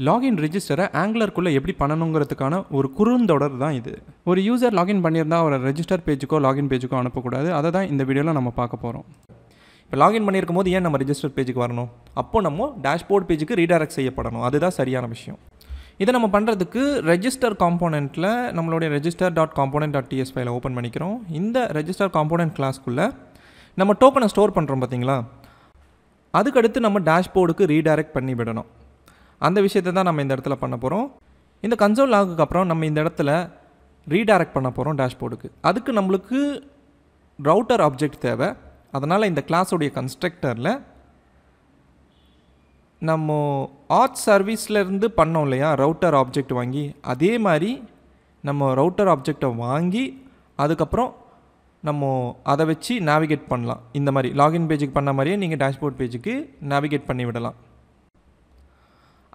Login ரெஜிஸ்டரை ஆங்குலருக்குள்ளே எப்படி பண்ணணுங்கிறதுக்கான ஒரு குறுந்தொடர் தான் இது. ஒரு யூசர் லாகின் பண்ணியிருந்தால் அவரை ரெஜிஸ்டர் பேஜுக்கோ லாகின் பேஜுக்கோ அனுப்பக்கூடாது. அதை தான் இந்த வீடியோவில் நம்ம பார்க்க போகிறோம். இப்போ லாகின் பண்ணியிருக்கும் போது ஏன் நம்ம ரெஜிஸ்டர் பேஜுக்கு வரணும்? அப்போ நம்ம டேஷ்போர்ட் பேஜுக்கு ரீடைரக்ட் செய்யப்படணும். அதுதான் சரியான விஷயம். இதை நம்ம பண்ணுறதுக்கு ரெஜிஸ்டர் காம்போனெண்ட்டில் நம்மளுடைய register.component.ts ஃபைலை ஓப்பன் பண்ணிக்கிறோம். இந்த ரெஜிஸ்டர் காம்போனெண்ட் கிளாஸ்க்குள்ளே நம்ம டோக்கனை ஸ்டோர் பண்ணுறோம் பார்த்தீங்களா, அதுக்கடுத்து நம்ம டேஷ்போர்டுக்கு ரீடைரக்ட் பண்ணி விடணும். அந்த விஷயத்தை தான் நம்ம இந்த இடத்துல பண்ண போகிறோம். இந்த கன்சோல் லாகுக்கு அப்புறம் நம்ம இந்த இடத்துல ரீடைரக்ட் பண்ண போகிறோம் டேஷ்போர்டுக்கு. அதுக்கு நம்மளுக்கு ரவுட்டர் ஆப்ஜெக்ட் தேவை. அதனால் இந்த கிளாஸுடைய கன்ஸ்ட்ரக்டரில் நம்ம ஆத் சர்வீஸ்லேருந்து பண்ணோம் இல்லையா ரவுட்டர் ஆப்ஜெக்ட் வாங்கி, அதே மாதிரி நம்ம ரவுட்டர் ஆப்ஜெக்டை வாங்கி அதுக்கப்புறம் நம்ம அதை வச்சு நேவிகேட் பண்ணலாம். இந்த மாதிரி லாகின் பேஜுக்கு பண்ண மாதிரியே நீங்கள் டேஷ்போர்ட் பேஜுக்கு நேவிகேட் பண்ணி விடலாம்.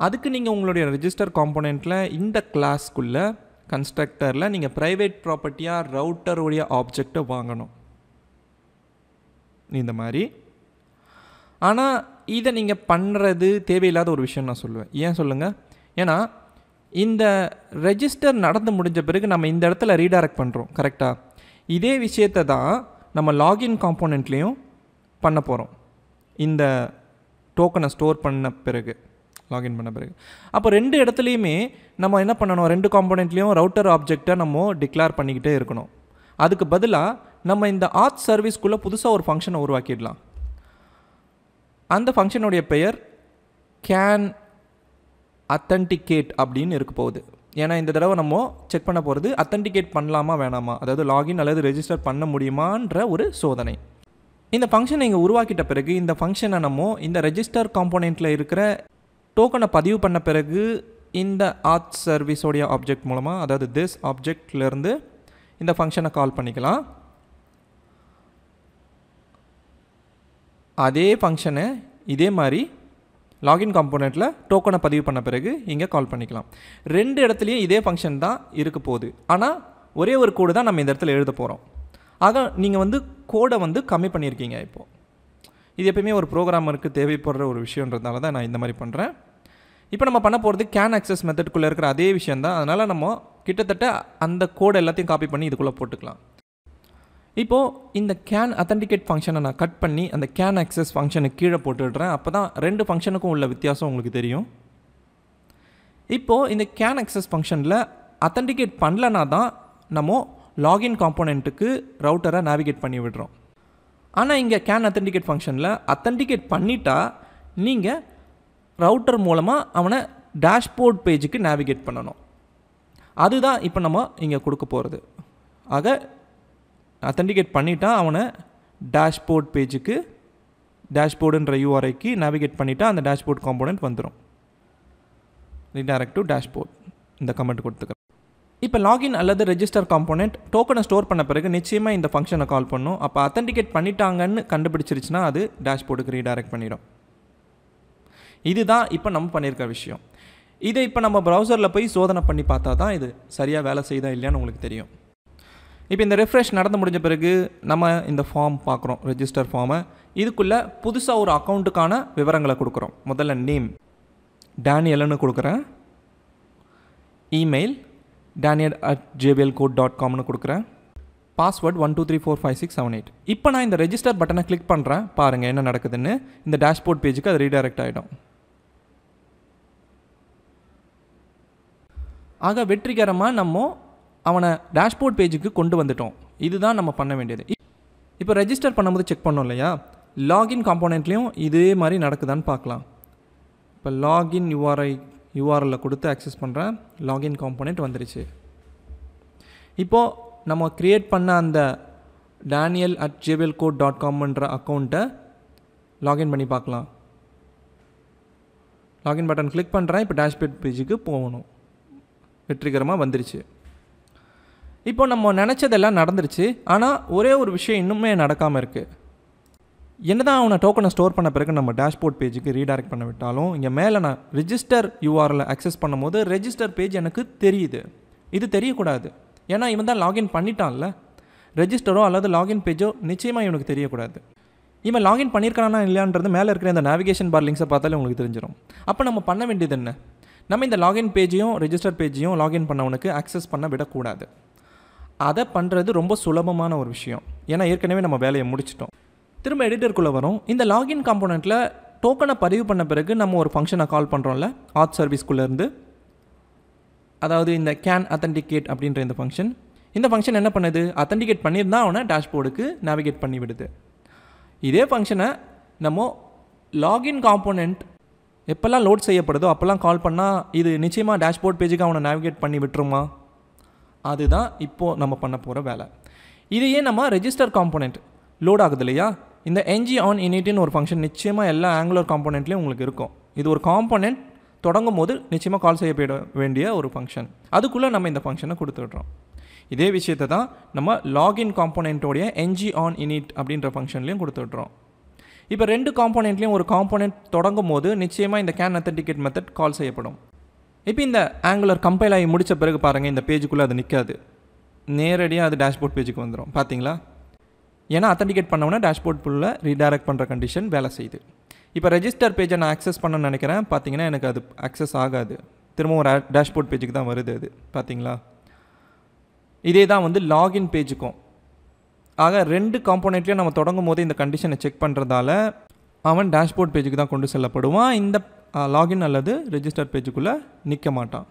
அதுக்கு நீங்கள் உங்களுடைய ரெஜிஸ்டர் காம்போனெண்ட்டில் இந்த கிளாஸ்க்குள்ளே கன்ஸ்ட்ரக்டரில் நீங்கள் ப்ரைவேட் ப்ராப்பர்ட்டியாக ரவுட்டருடைய ஆப்ஜெக்டை வாங்கணும் இந்த மாதிரி. ஆனால் இதை நீங்கள் பண்ணுறது தேவையில்லாத ஒரு விஷயம் நான் சொல்லுவேன். ஏன் சொல்லுங்கள்? ஏன்னா இந்த ரெஜிஸ்டர் நடந்து முடிஞ்ச பிறகு நம்ம இந்த இடத்துல ரீடைரக்ட் பண்ணுறோம் கரெக்டாக. இதே விஷயத்தை தான் நம்ம லாகின் காம்போனெண்ட்லேயும் பண்ண போகிறோம். இந்த டோக்கனை ஸ்டோர் பண்ண பிறகு லாகின் பண்ண பிறகு அப்போ ரெண்டு இடத்துலையுமே நம்ம என்ன பண்ணணும்? ரெண்டு காம்போனெண்ட்லேயும் ரவுட்டர் ஆப்ஜெக்டை நம்ம டிக்ளேர் பண்ணிக்கிட்டே இருக்கணும். அதுக்கு பதிலாக நம்ம இந்த ஆத் சர்வீஸ்க்குள்ளே புதுசாக ஒரு ஃபங்க்ஷனை உருவாக்கிடலாம். அந்த ஃபங்க்ஷனுடைய பெயர் கேன் அத்தன்டிகேட் அப்படின்னு இருக்க போகுது. ஏன்னா இந்த தடவை நம்ம செக் பண்ண போகிறது அத்தன்டிகேட் பண்ணலாமா வேணாமா, அதாவது லாகின் அல்லது ரெஜிஸ்டர் பண்ண முடியுமான்ற ஒரு சோதனை. இந்த ஃபங்க்ஷனை இங்கே உருவாக்கிட்ட பிறகு இந்த ஃபங்க்ஷனை நம்ம இந்த ரெஜிஸ்டர் காம்போனெண்ட்டில் இருக்கிற டோக்கனை பதிவு பண்ண பிறகு இந்த ஆத் சர்வீஸோடைய ஆப்ஜெக்ட் மூலமாக, அதாவது திஸ் ஆப்ஜெக்ட்லேருந்து இந்த ஃபங்க்ஷனை கால் பண்ணிக்கலாம். அதே ஃபங்க்ஷனை இதே மாதிரி லாகின் காம்போனெண்ட்டில் டோக்கனை பதிவு பண்ண பிறகு இங்கே கால் பண்ணிக்கலாம். ரெண்டு இடத்துலையும் இதே ஃபங்க்ஷன் தான் இருக்க போகுது. ஆனால் ஒரே ஒரு கோடு தான் நம்ம இந்த இடத்துல எழுத போகிறோம். ஆக நீங்கள் கோடை கம்மி பண்ணியிருக்கீங்க. இப்போது இது எப்பயுமே ஒரு ப்ரோக்ராமருக்கு தேவைப்படுற ஒரு விஷயன்றதுனால தான் நான் இந்த மாதிரி பண்ணுறேன். இப்போ நம்ம பண்ண போகிறது கேன் ஆக்சஸ் மெத்தட்குள்ளே இருக்கிற அதே விஷயம் தான். அதனால் நம்ம கிட்டத்தட்ட அந்த கோடை எல்லாத்தையும் காப்பி பண்ணி இதுக்குள்ளே போட்டுக்கலாம். இப்போது இந்த கேன் அத்தன்டிகேட் ஃபங்க்ஷனை நான் கட் பண்ணி அந்த கேன் ஆக்சஸ் ஃபங்க்ஷனுக்கு கீழே போட்டுடுறேன். அப்போ தான் ரெண்டு ஃபங்க்ஷனுக்கும் உள்ள வித்தியாசம் உங்களுக்கு தெரியும். இப்போது இந்த கேன் ஆக்சஸ் ஃபங்க்ஷனில் அத்தன்டிகேட் பண்ணலனா தான் நம்ம லாகின் காம்போனெண்ட்டுக்கு ரவுட்டரை நேவிகேட் பண்ணி விடுறோம். ஆனால் இங்கே கேன் அத்தன்டிகேட் ஃபங்க்ஷனில் அத்தன்டிகேட் பண்ணிட்டா நீங்கள் ரவுட்டர் மூலமாக அவனை டேஷ்போர்ட் பேஜுக்கு நேவிகேட் பண்ணணும். அதுதான் இப்போ நம்ம இங்கே கொடுக்க போகிறது. ஆக அத்தன்டிகேட் பண்ணிட்டா அவனை டேஷ்போர்ட் பேஜுக்கு, டேஷ்போர்டுன்ற யூஆர்ஐக்கு நேவிகேட் பண்ணிட்டா அந்த டேஷ்போர்ட் காம்போனெண்ட் வந்துடும். ரீடைரக்ட் டு டேஷ்போர்ட் இந்த கமெண்ட் கொடுத்துக்கிறேன். இப்போ லாகின் அல்லது ரெஜிஸ்டர் காம்போனெண்ட் டோக்கனை ஸ்டோர் பண்ண பிறகு நிச்சயமாக இந்த ஃபங்க்ஷனை கால் பண்ணும். அப்போ அத்தன்டிகேட் பண்ணிட்டாங்கன்னு கண்டுபிடிச்சிருச்சுன்னா அது டேஷ்போர்டுக்கு ரீடைரக்ட் பண்ணிடும். இதுதான் இப்போ நம்ம பண்ணியிருக்க விஷயம். இதை இப்போ நம்ம ப்ரௌசரில் போய் சோதனை பண்ணி பார்த்தா தான் இது சரியாக வேலை செய்தா இல்லையான்னு உங்களுக்கு தெரியும். இப்போ இந்த ரெஃப்ரெஷ் நடந்து முடிஞ்ச பிறகு நம்ம இந்த ஃபார்ம் பார்க்குறோம், ரெஜிஸ்டர் ஃபார்மை. இதுக்குள்ளே புதுசாக ஒரு அக்கௌண்ட்டுக்கான விவரங்களை கொடுக்குறோம். முதல்ல நேம் டேனியல்னு கொடுக்குறேன், இமெயில் daniel@jblcode.comனு கொடுக்குறேன், பாஸ்வேர்ட் 12345678. இப்போ நான் இந்த ரெஜிஸ்டர் பட்டனை கிளிக் பண்ணுறேன். பாருங்கள் என்ன நடக்குதுன்னு. இந்த டேஷ்போர்ட் பேஜுக்கு அது ரீடைரக்ட் ஆகிடும். ஆக வெற்றிகரமாக நம்ம அவனை டேஷ்போர்ட் பேஜுக்கு கொண்டு வந்துட்டோம். இதுதான் நம்ம பண்ண வேண்டியது. இப்போ ரெஜிஸ்டர் பண்ணும்போது செக் பண்ணோம் இல்லையா, லாகின் காம்போனெண்ட்லேயும் இதே மாதிரி நடக்குதான்னு பார்க்கலாம். இப்போ லாகின் யூஆர்எல்ல கொடுத்து ஆக்சஸ் பண்ணுறேன். லாகின் காம்போனெண்ட் வந்துருச்சு. இப்போது நம்ம க்ரியேட் பண்ண அந்த daniel@jblcode.comன்ற அக்கௌண்ட்டை லாகின் பண்ணி பார்க்கலாம். லாகின் பட்டன் கிளிக் பண்ணுறேன். இப்போ டேஷ்போர்ட் பேஜுக்கு போகணும். வெற்றிகரமாக வந்துருச்சு. இப்போ நம்ம நினச்சதெல்லாம் நடந்துருச்சு. ஆனால் ஒரே ஒரு விஷயம் இன்னுமே நடக்காமல் இருக்குது. என்னதான் அவனை டோக்கனை ஸ்டோர் பண்ண பிறகு நம்ம டேஷ்போர்ட் பேஜுக்கு ரீடைரக்ட் பண்ண விட்டாலும் இங்கே மேலே நான் ரெஜிஸ்டர் யூஆர்எல் அக்சஸ் பண்ணும்போது ரெஜிஸ்டர் பேஜ் எனக்கு தெரியுது. இது தெரியக்கூடாது. ஏன்னா இவன் தான் லாகின் பண்ணிட்டான்ல. ரெஜிஸ்டரோ அல்லது லாகின் பேஜோ நிச்சயமாக இவனுக்கு தெரியக்கூடாது. இவன் லாகின் பண்ணியிருக்கானா இல்லையான்றது மேலே இருக்கிற அந்த நேவிகேஷன் பார் லிங்க்ஸை பார்த்தாலே உங்களுக்கு தெரிஞ்சிடும். அப்போ நம்ம பண்ண வேண்டியது என்ன? நம்ம இந்த லாகின் பேஜையும் ரெஜிஸ்டர் பேஜையும் லாகின் பண்ணவனுக்கு ஆக்சஸ் பண்ண விடக்கூடாது. அதை பண்ணுறது ரொம்ப சுலபமான ஒரு விஷயம். ஏன்னா ஏற்கனவே நம்ம வேலையை முடிச்சிட்டோம். திரும்ப எடிட்டருக்குள்ளே வரும். இந்த லாகின் காம்போனண்ட்டில் டோக்கனை பதிவு பண்ண பிறகு நம்ம ஒரு ஃபங்க்ஷனை கால் பண்ணுறோம்ல ஆத் சர்வீஸ்குள்ளேருந்து, அதாவது இந்த கேன் அத்தன்டிகேட் அப்படின்ற இந்த ஃபங்க்ஷன். இந்த ஃபங்க்ஷன் என்ன பண்ணுது, அத்தன்டிகேட் பண்ணியிருந்தா அவனை டேஷ்போர்டுக்கு நேவிகேட் பண்ணி விடுது. இதே ஃபங்க்ஷனை நம்ம லாகின் காம்போனண்ட் எப்போல்லாம் லோட் செய்யப்படுதோ அப்போல்லாம் கால் பண்ணால் இது நிச்சயமாக டேஷ்போர்ட் பேஜுக்கு அவனை நேவிகேட் பண்ணி விட்டுருமா? அதுதான் இப்போது நம்ம பண்ண போகிற வேலை. இதையே நம்ம ரெஜிஸ்டர் காம்போனண்ட் லோட் ஆகுது இல்லையா, இந்த ng on initன்னு ஒரு ஃபங்க்ஷன் நிச்சயமாக எல்லா ஆங்குலர் காம்போனண்ட்லேயும் உங்களுக்கு இருக்கும். இது ஒரு காம்போனண்ட் தொடங்கும் போது நிச்சயமாக கால் செய்யப்பட வேண்டிய ஒரு ஃபங்க்ஷன். அதுக்குள்ளே நம்ம இந்த ஃபங்க்ஷனை கொடுத்துட்றோம். இதே விஷயத்தை தான் நம்ம லாகின் காம்போனண்ட்டோடைய ng on init அப்படின்ற ஃபங்க்ஷன்லேயும் கொடுத்துட்றோம். இப்போ ரெண்டு காம்போனண்ட்லேயும் ஒரு காம்போனண்ட் தொடங்கும் போது நிச்சயமாக இந்த கேன் அத்தன்டிகேட் மெத்தட் கால் செய்யப்படும். இப்போ இந்த ஆங்குலர் கம்பைல் ஆகி முடித்த பிறகு பாருங்கள், இந்த பேஜுக்குள்ளே அது நிற்காது, நேரடியாக அது டேஷ்போர்ட் பேஜுக்கு வந்துடும். பார்த்தீங்களா? ஏன்னா அத்தன்டிகேட் பண்ணோன்னா டேஷ்போர்ட் ஃபுல்ல ரீடைரக்ட் பண்ணுற கண்டிஷன் வேலை செய்யுது. இப்போ ரெஜிஸ்டர் பேஜை நான் ஆக்சஸ் பண்ணணும்னு நினைக்கிறேன். பார்த்தீங்கன்னா எனக்கு அது ஆக்சஸ் ஆகாது, திரும்ப ஒரு டேஷ்போர்ட் பேஜுக்கு தான் வருது அது. பார்த்தீங்களா? இதே தான் வந்து லாகின் பேஜுக்கும். ஆக ரெண்டு காம்போனண்ட்லேயும் நம்ம தொடங்கும் போது இந்த கண்டிஷனை செக் பண்ணுறதால அவன் டேஷ்போர்ட் பேஜுக்கு தான் கொண்டு செல்லப்படுவான். இந்த லாகின் அல்லது ரெஜிஸ்டர் பேஜுக்குள்ளே நிற்க மாட்டான்.